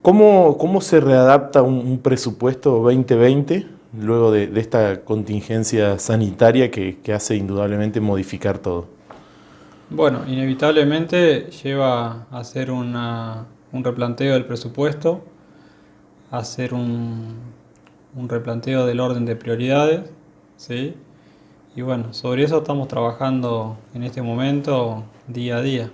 ¿Cómo se readapta un presupuesto 2020 luego de esta contingencia sanitaria que hace indudablemente modificar todo? Bueno, inevitablemente lleva a hacer un replanteo del presupuesto, a hacer un replanteo del orden de prioridades, ¿sí? Y bueno, sobre eso estamos trabajando en este momento día a día.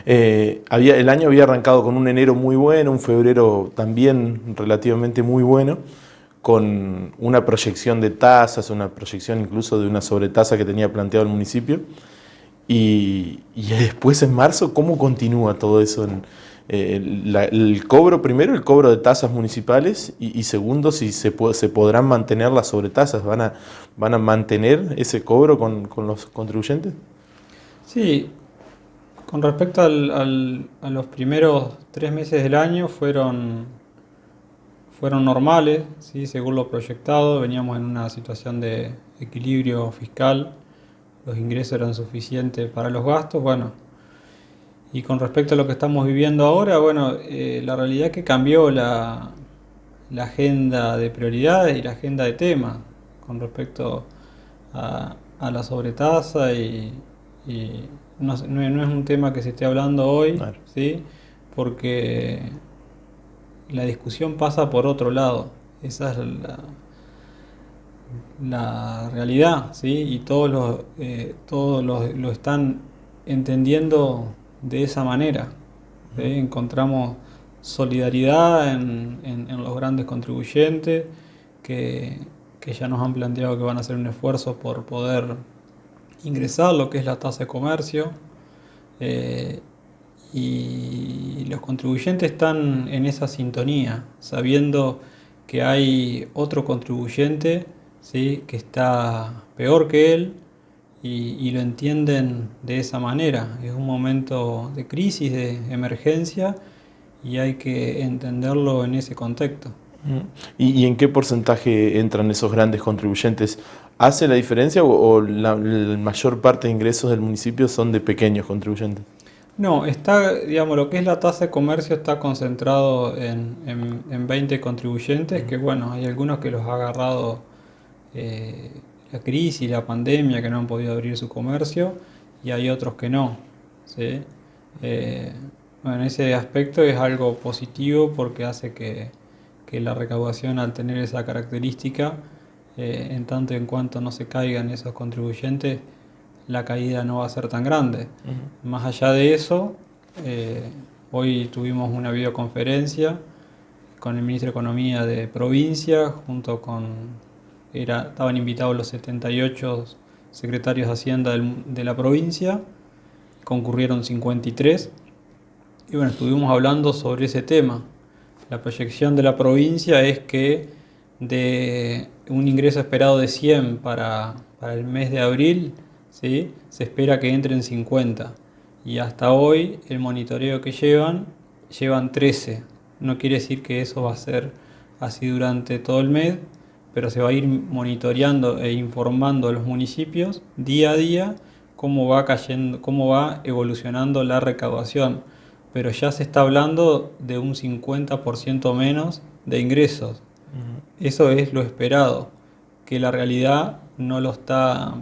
El año había arrancado con un enero muy bueno, un febrero también relativamente muy bueno, con una proyección de tasas, una proyección incluso de una sobretasa que tenía planteado el municipio. Y después en marzo, ¿cómo continúa todo eso? El cobro, primero el cobro de tasas municipales y segundo si se podrán mantener las sobretasas, ¿van a mantener ese cobro con los contribuyentes? Sí, con respecto a los primeros 3 meses del año fueron normales, ¿sí? Según lo proyectado, veníamos en una situación de equilibrio fiscal, los ingresos eran suficientes para los gastos, bueno. Y con respecto a lo que estamos viviendo ahora, bueno, la realidad es que cambió la agenda de prioridades y la agenda de temas con respecto a la sobretasa y no es un tema que se esté hablando hoy, Claro. ¿sí? Porque la discusión pasa por otro lado. Esa es la realidad, ¿sí? Y lo están entendiendo de esa manera, ¿sí? Encontramos solidaridad en los grandes contribuyentes que, que ya nos han planteado que van a hacer un esfuerzo por poder ingresar lo que es la tasa de comercio. eh, y los contribuyentes están en esa sintonía, sabiendo que hay otro contribuyente, ¿sí? Que está peor que él y lo entienden de esa manera. Es un momento de crisis, de emergencia y hay que entenderlo en ese contexto. ¿Y en qué porcentaje entran esos grandes contribuyentes? ¿Hace la diferencia o la mayor parte de ingresos del municipio son de pequeños contribuyentes? No, digamos, lo que es la tasa de comercio está concentrado en 20 contribuyentes, que bueno, hay algunos que los ha agarrado la crisis, la pandemia, que no han podido abrir su comercio, y hay otros que no, ¿sí? Eh, bueno, en ese aspecto es algo positivo porque hace que la recaudación, al tener esa característica, en tanto en cuanto no se caigan esos contribuyentes, la caída no va a ser tan grande. Más allá de eso, eh, hoy tuvimos una videoconferencia con el ministro de Economía de provincia, estaban invitados los 78 secretarios de Hacienda de la provincia, concurrieron 53, y bueno, estuvimos hablando sobre ese tema. La proyección de la provincia es que de un ingreso esperado de 100 para el mes de abril, ¿sí? Se espera que entren 50. Y hasta hoy el monitoreo que llevan 13. No quiere decir que eso va a ser así durante todo el mes, pero se va a ir monitoreando e informando a los municipios día a día cómo va cayendo, cómo va evolucionando la recaudación. Pero ya se está hablando de un 50% menos de ingresos. Eso es lo esperado, que la realidad no lo está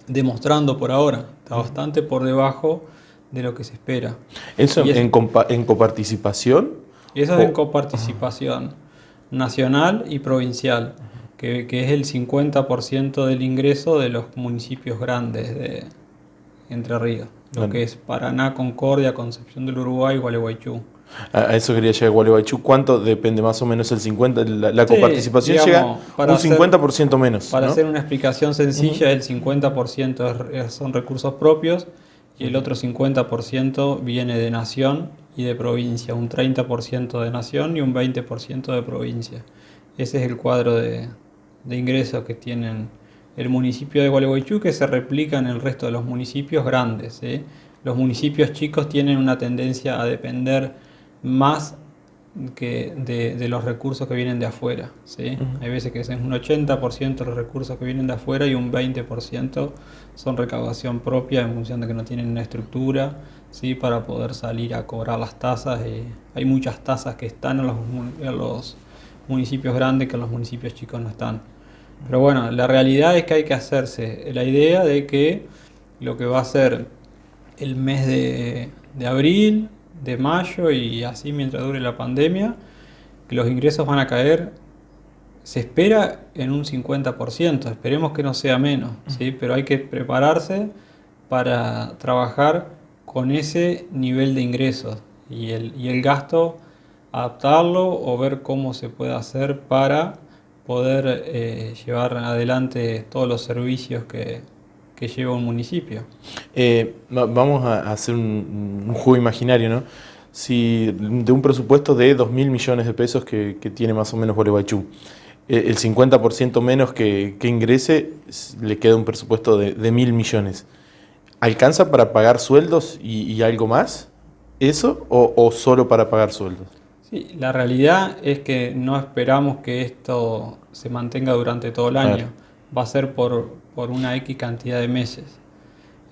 demostrando por ahora. Está bastante por debajo de lo que se espera. ¿Eso Y es, en coparticipación? eso es en O, coparticipación nacional y provincial, que es el 50% del ingreso de los municipios grandes de Entre Ríos, lo bueno, que es Paraná, Concordia, Concepción del Uruguay, Gualeguaychú. a eso quería llegar, Gualeguaychú. ¿Cuánto depende más o menos el 50? La Sí, coparticipación llega digamos, un 50% menos, para ¿no? hacer una explicación Ujú. sencilla, el 50% son recursos propios y el otro 50% viene de nación y de provincia, un 30% de nación y un 20% de provincia. Ese es el cuadro de ingresos que tienen el municipio de Gualeguaychú, que se replica en el resto de los municipios grandes, ¿sí? Los municipios chicos tienen una tendencia a depender más de los recursos que vienen de afuera, ¿sí? Hay veces que es un 80% de los recursos que vienen de afuera y un 20% son recaudación propia en función de que no tienen una estructura, ¿sí? Para poder salir a cobrar las tasas. Hay muchas tasas que están en los municipios grandes que en los municipios chicos no están. Pero bueno, la realidad es que hay que hacerse la idea de que lo que va a ser el mes de abril, de mayo y así mientras dure la pandemia, que los ingresos van a caer, se espera en un 50%, esperemos que no sea menos, ¿sí? Pero hay que prepararse para trabajar con ese nivel de ingresos y el gasto, adaptarlo o ver cómo se puede hacer para poder llevar adelante todos los servicios que lleva un municipio. Vamos a hacer un juego imaginario, ¿no? Si de un presupuesto de 2.000 millones de pesos que tiene más o menos Gualeguaychú, el 50% menos que ingrese, le queda un presupuesto de 1.000 millones. ¿Alcanza para pagar sueldos y algo más? ¿Eso o solo para pagar sueldos? Sí, la realidad es que no esperamos que esto se mantenga durante todo el año. Claro. Va a ser por una X cantidad de meses.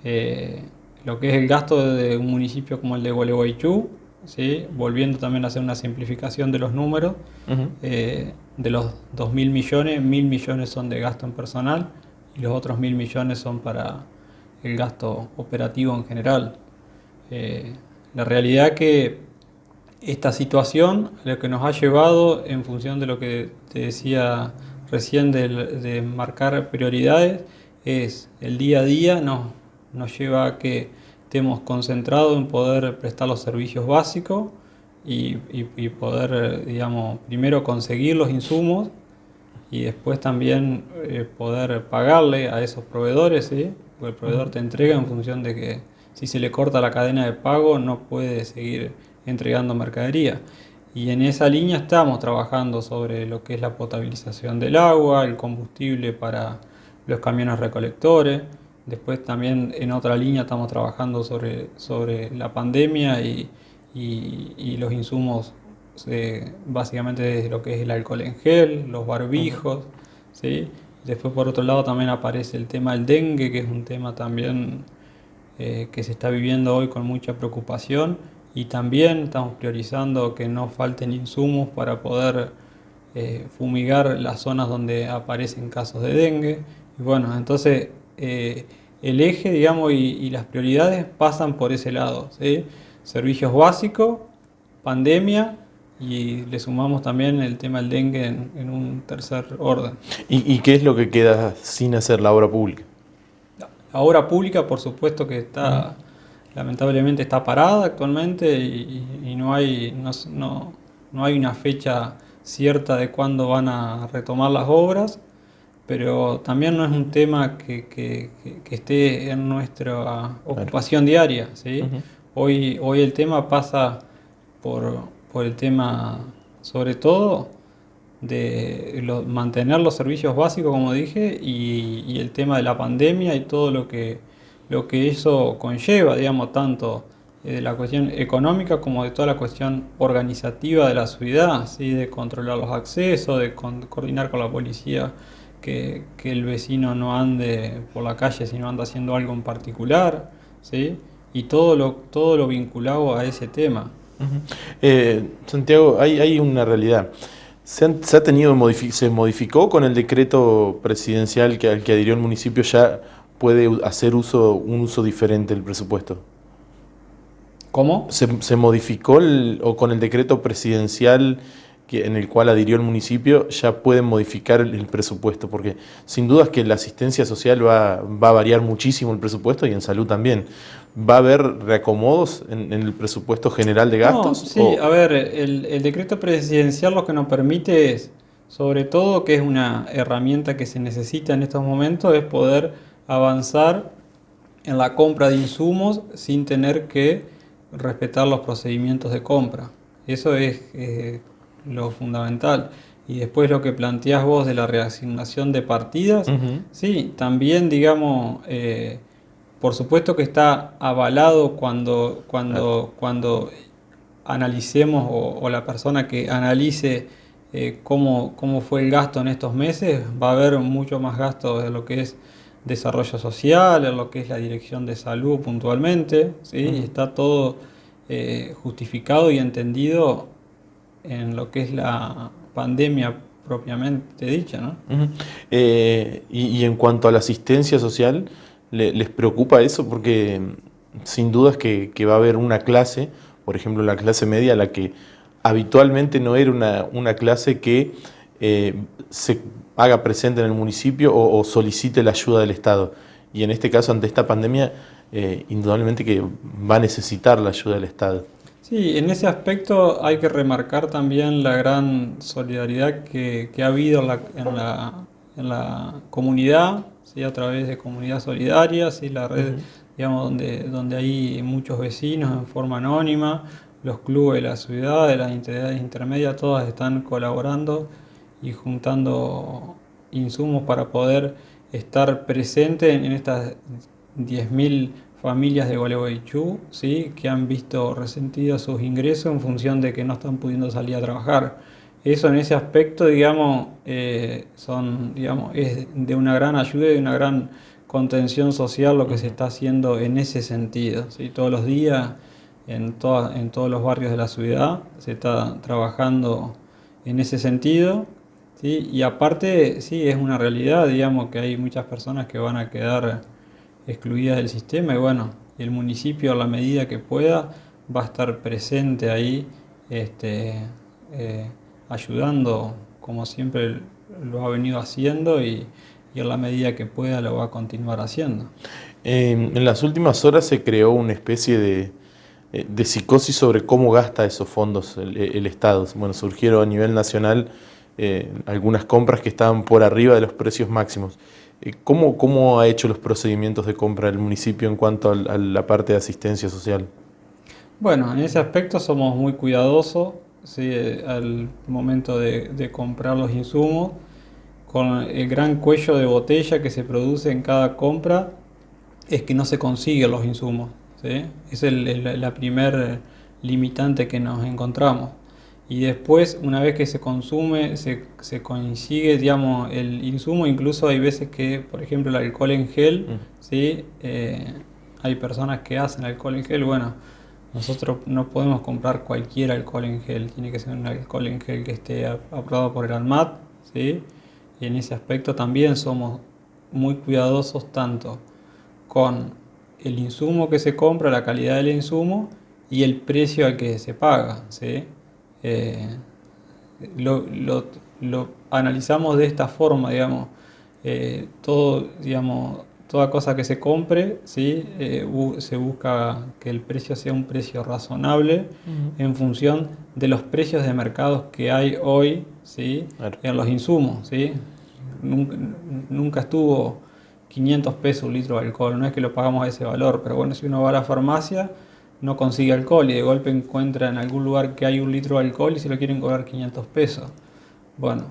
Eh, lo que es el gasto de un municipio como el de Gualeguaychú, ¿sí? Volviendo también a hacer una simplificación de los números, Ujú. de los 2.000 millones, 1.000 millones son de gasto en personal y los otros 1.000 millones son para el gasto operativo en general. La realidad que esta situación lo que nos ha llevado, en función de lo que te decía recién de marcar prioridades, es el día a día nos lleva a que estemos concentrados en poder prestar los servicios básicos y poder, digamos, primero conseguir los insumos y después también poder pagarle a esos proveedores, ¿sí? Porque el proveedor te entrega en función de que si se le corta la cadena de pago no puede seguir entregando mercadería. Y en esa línea estamos trabajando sobre lo que es la potabilización del agua, el combustible para los camiones recolectores. Después también en otra línea estamos trabajando sobre la pandemia y los insumos, básicamente desde lo que es el alcohol en gel, los barbijos, ¿sí? Después por otro lado también aparece el tema del dengue, que es un tema también que se está viviendo hoy con mucha preocupación y también estamos priorizando que no falten insumos para poder fumigar las zonas donde aparecen casos de dengue. Y bueno, entonces el eje, digamos, y las prioridades pasan por ese lado, ¿sí? Servicios básicos, pandemia y le sumamos también el tema del dengue en un tercer orden. ¿Y qué es lo que queda sin hacer la obra pública? La obra pública, por supuesto que Ujú. está, lamentablemente está parada actualmente y no hay una fecha cierta de cuándo van a retomar las obras, pero también no es un tema que esté en nuestra Claro. ocupación diaria, ¿sí? Ujú. Hoy el tema pasa por el tema, sobre todo, de mantener los servicios básicos, como dije, y el tema de la pandemia y todo lo que eso conlleva, digamos, tanto de la cuestión económica como de toda la cuestión organizativa de la ciudad, ¿sí? De controlar los accesos, de coordinar con la policía que el vecino no ande por la calle si no anda haciendo algo en particular, ¿sí? Y todo lo vinculado a ese tema. Ujú. Santiago, hay una realidad. Se ha tenido se modificó con el decreto presidencial al que adhirió el municipio, ya puede hacer un uso diferente del presupuesto. ¿Cómo? Se modificó o con el decreto presidencial en el cual adhirió el municipio, ya pueden modificar el presupuesto, porque sin duda es que la asistencia social va a variar muchísimo el presupuesto y en salud también. ¿Va a haber reacomodos en el presupuesto general de No, gastos? sí, a ver, el decreto presidencial lo que nos permite es, sobre todo, que es una herramienta que se necesita en estos momentos, es poder avanzar en la compra de insumos sin tener que respetar los procedimientos de compra. Eso es lo fundamental. Y después lo que planteás vos de la reasignación de partidas, Ujú. sí, también digamos, por supuesto que está avalado Claro. cuando analicemos o la persona que analice cómo fue el gasto en estos meses, va a haber mucho más gasto en lo que es desarrollo social, en lo que es la dirección de salud puntualmente, ¿sí? Y está todo justificado y entendido en lo que es la pandemia propiamente dicha, ¿no? Ujú. Y en cuanto a la asistencia social, ¿les preocupa eso? Porque sin duda es que va a haber una clase, por ejemplo la clase media, la que habitualmente no era una clase que se haga presente en el municipio o solicite la ayuda del Estado. Y en este caso, ante esta pandemia, indudablemente que va a necesitar la ayuda del Estado. Sí, en ese aspecto hay que remarcar también la gran solidaridad que ha habido en la comunidad, ¿sí? A través de Comunidad Solidaria, ¿sí? La red, digamos, donde hay muchos vecinos en forma anónima, los clubes de la ciudad, de las entidades intermedias, todas están colaborando y juntando insumos para poder estar presentes en estas 10.000 familias de Gualeguaychú, ¿sí? Que han visto resentidos sus ingresos en función de que no están pudiendo salir a trabajar. Eso en ese aspecto, digamos, es de una gran ayuda y de una gran contención social lo que se está haciendo en ese sentido, ¿sí? Todos los días, en todos los barrios de la ciudad, se está trabajando en ese sentido, ¿sí? Y aparte, sí, es una realidad, digamos, que hay muchas personas que van a quedar excluidas del sistema y bueno, el municipio a la medida que pueda va a estar presente ahí, este, ayudando como siempre lo ha venido haciendo y a la medida que pueda lo va a continuar haciendo. En las últimas horas se creó una especie de psicosis sobre cómo gasta esos fondos el Estado. Bueno, surgieron a nivel nacional algunas compras que estaban por arriba de los precios máximos. ¿Cómo ha hecho los procedimientos de compra del municipio en cuanto a la parte de asistencia social? Bueno, en ese aspecto somos muy cuidadosos, ¿sí? Al momento de comprar los insumos, con el gran cuello de botella que se produce en cada compra, es que no se consiguen los insumos, ¿sí? Es la primer limitante que nos encontramos. Y después, una vez que se consume, se consigue, digamos, el insumo. Incluso hay veces que, por ejemplo, el alcohol en gel, ¿sí? Hay personas que hacen alcohol en gel. Bueno, nosotros no podemos comprar cualquier alcohol en gel. Tiene que ser un alcohol en gel que esté aprobado por el ANMAT, ¿sí? Y en ese aspecto también somos muy cuidadosos tanto con el insumo que se compra, la calidad del insumo y el precio al que se paga, ¿sí? Eh, lo analizamos de esta forma, digamos, digamos, toda cosa que se compre, ¿sí? Se busca que el precio sea un precio razonable en función de los precios de mercados que hay hoy, ¿sí? Claro. En los insumos, ¿sí? Nunca estuvo 500 pesos un litro de alcohol, no es que lo pagamos a ese valor, pero bueno, si uno va a la farmacia no consigue alcohol y de golpe encuentra en algún lugar que hay un litro de alcohol y se lo quieren cobrar 500 pesos. Bueno,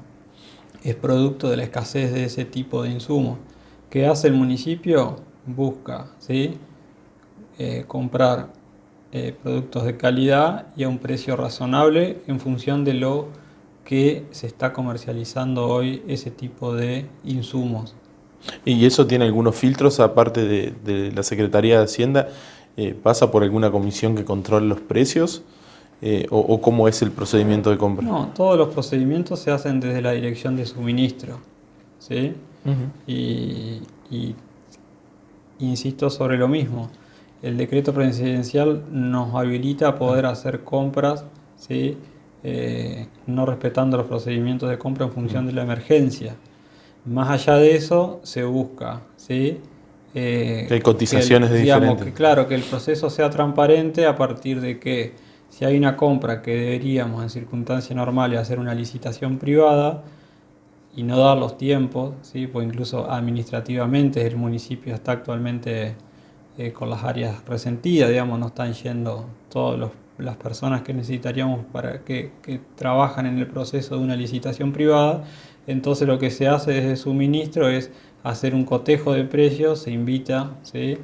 es producto de la escasez de ese tipo de insumos. ¿Qué hace el municipio? Busca, ¿sí? Comprar productos de calidad y a un precio razonable en función de lo que se está comercializando hoy ese tipo de insumos. ¿Y eso tiene algunos filtros aparte de la Secretaría de Hacienda? ¿Pasa por alguna comisión que controle los precios? ¿O cómo es el procedimiento de compra? No, todos los procedimientos se hacen desde la dirección de suministro, ¿sí? Y insisto sobre lo mismo. El decreto presidencial nos habilita a poder hacer compras, ¿sí? No respetando los procedimientos de compra en función de la emergencia. Más allá de eso, se busca, ¿sí? Que hay cotizaciones diferentes. Claro, que el proceso sea transparente a partir de que si hay una compra que deberíamos en circunstancias normales hacer una licitación privada y no dar los tiempos, ¿sí? Pues incluso administrativamente el municipio está actualmente con las áreas resentidas, digamos, no están yendo todas las personas que necesitaríamos para que trabajan en el proceso de una licitación privada. Entonces lo que se hace desde suministro es hacer un cotejo de precios, se invita, ¿sí?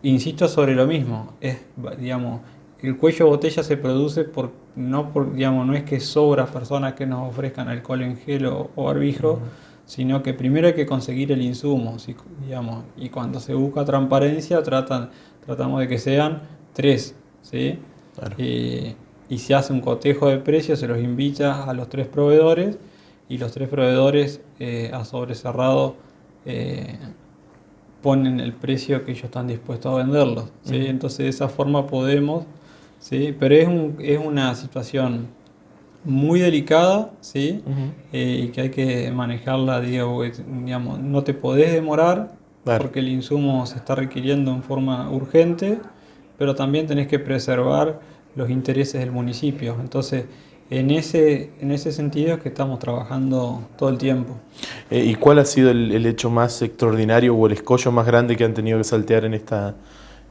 Insisto sobre lo mismo, digamos, el cuello de botella se produce digamos, no es que sobra personas que nos ofrezcan alcohol en gel o barbijo, sino que primero hay que conseguir el insumo, digamos, y cuando se busca transparencia tratamos de que sean 3, ¿sí? Claro. Y se hace un cotejo de precios, se los invita a los 3 proveedores y los 3 proveedores a sobre cerrado ponen el precio que ellos están dispuestos a venderlos, ¿sí? Entonces de esa forma podemos, ¿sí? Pero es una situación muy delicada, ¿sí? Y que hay que manejarla, digamos, no te podés demorar, Claro. porque el insumo se está requiriendo en forma urgente, pero también tenés que preservar los intereses del municipio. Entonces, en ese sentido es que estamos trabajando todo el tiempo. ¿Y cuál ha sido el hecho más extraordinario o el escollo más grande que han tenido que saltear en esta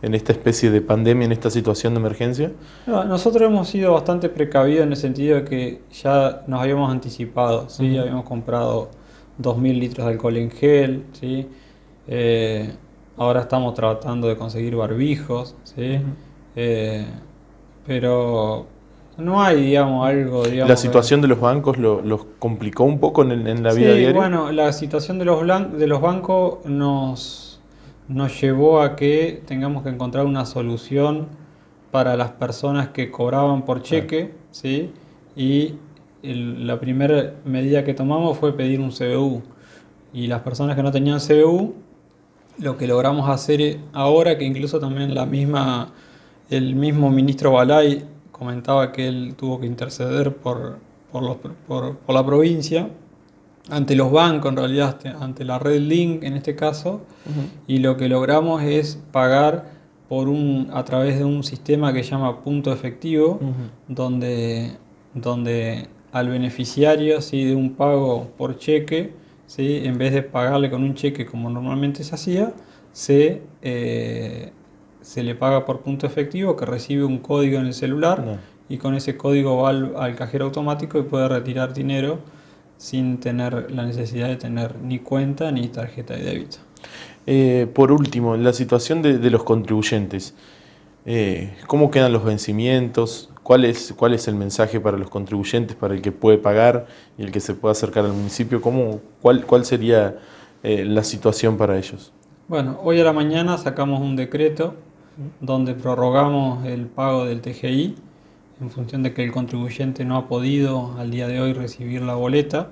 especie de pandemia, en esta situación de emergencia? No, nosotros hemos sido bastante precavidos en el sentido de que ya nos habíamos anticipado, ¿sí? Habíamos comprado 2.000 litros de alcohol en gel, ¿sí? Ahora estamos tratando de conseguir barbijos, ¿sí? Pero no hay, digamos, algo, digamos... ¿La situación de los bancos los complicó un poco en la vida Sí, diaria? bueno, la situación de los bancos nos llevó a que tengamos que encontrar una solución para las personas que cobraban por cheque, ¿sí? Y la primera medida que tomamos fue pedir un CBU. Y las personas que no tenían CBU, lo que logramos hacer ahora, que incluso también el mismo ministro Balay comentaba que él tuvo que interceder por la provincia, ante los bancos en realidad, ante la red Link en este caso, y lo que logramos es pagar a través de un sistema que se llama punto efectivo, donde al beneficiario, ¿sí? De un pago por cheque, ¿sí? En vez de pagarle con un cheque como normalmente se hacía, se le paga por punto efectivo, que recibe un código en el celular, No. y con ese código va al cajero automático y puede retirar dinero sin tener la necesidad de tener ni cuenta ni tarjeta de débito. Por último, la situación de los contribuyentes. ¿Cómo quedan los vencimientos? ¿Cuál es el mensaje para los contribuyentes, para el que puede pagar y el que se puede acercar al municipio? ¿Cuál sería la situación para ellos? Bueno, hoy a la mañana sacamos un decreto donde prorrogamos el pago del TGI en función de que el contribuyente no ha podido al día de hoy recibir la boleta.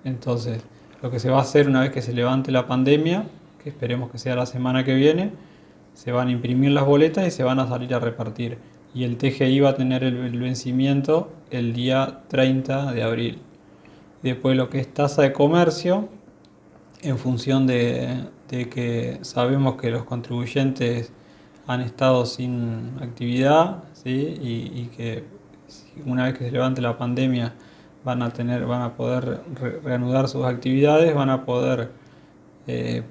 Entonces, lo que se va a hacer una vez que se levante la pandemia, que esperemos que sea la semana que viene, se van a imprimir las boletas y se van a salir a repartir. Y el TGI va a tener el vencimiento el día 30 de abril. Después lo que es tasa de comercio, en función de que sabemos que los contribuyentes han estado sin actividad, ¿sí? Y que una vez que se levante la pandemia van a poder reanudar sus actividades, van a poder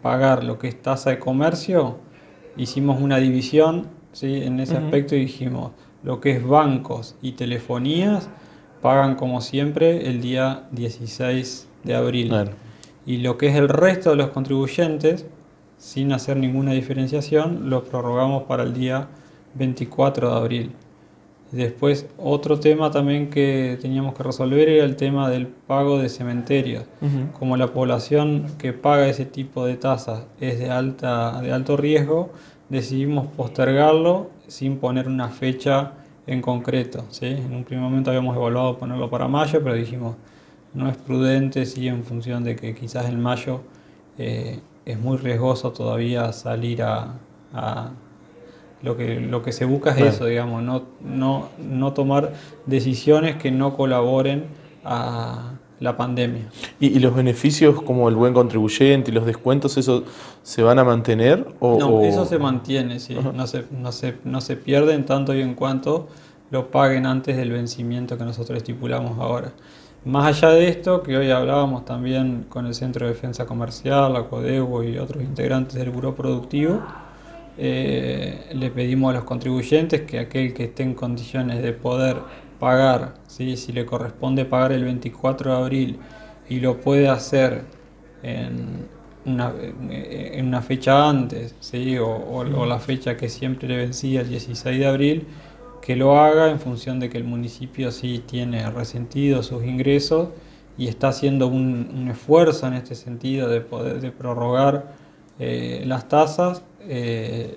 pagar lo que es tasa de comercio. Hicimos una división, ¿sí? En ese aspecto, y dijimos lo que es bancos y telefonías pagan como siempre el día 16 de abril. Claro. Y lo que es el resto de los contribuyentes, sin hacer ninguna diferenciación, los prorrogamos para el día 24 de abril. Después, otro tema también que teníamos que resolver era el tema del pago de cementerios. Como la población que paga ese tipo de tasas es de alto riesgo, decidimos postergarlo sin poner una fecha en concreto, ¿sí? En un primer momento habíamos evaluado ponerlo para mayo, pero dijimos, no es prudente, sí, en función de que quizás en mayo es muy riesgoso todavía salir a lo que se busca es Claro. eso, digamos, no tomar decisiones que no colaboren a la pandemia. ¿Y los beneficios como el buen contribuyente y los descuentos, eso se van a mantener? No, eso se mantiene, sí, no se pierde en tanto y en cuanto lo paguen antes del vencimiento que nosotros estipulamos ahora. Más allá de esto, que hoy hablábamos también con el Centro de Defensa Comercial, la CODEBO y otros integrantes del Buró Productivo, le pedimos a los contribuyentes que aquel que esté en condiciones de poder pagar, ¿sí? Si le corresponde pagar el 24 de abril y lo puede hacer en una fecha antes, ¿sí? O la fecha que siempre le vencía, el 16 de abril, que lo haga en función de que el municipio sí tiene resentido sus ingresos y está haciendo un esfuerzo en este sentido de poder de prorrogar las tasas eh,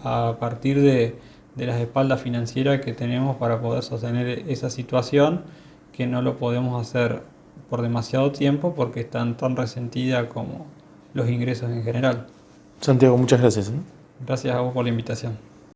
a partir de las espaldas financieras que tenemos para poder sostener esa situación, que no lo podemos hacer por demasiado tiempo porque están tan resentidas como los ingresos en general. Santiago, muchas gracias, ¿eh? Gracias a vos por la invitación.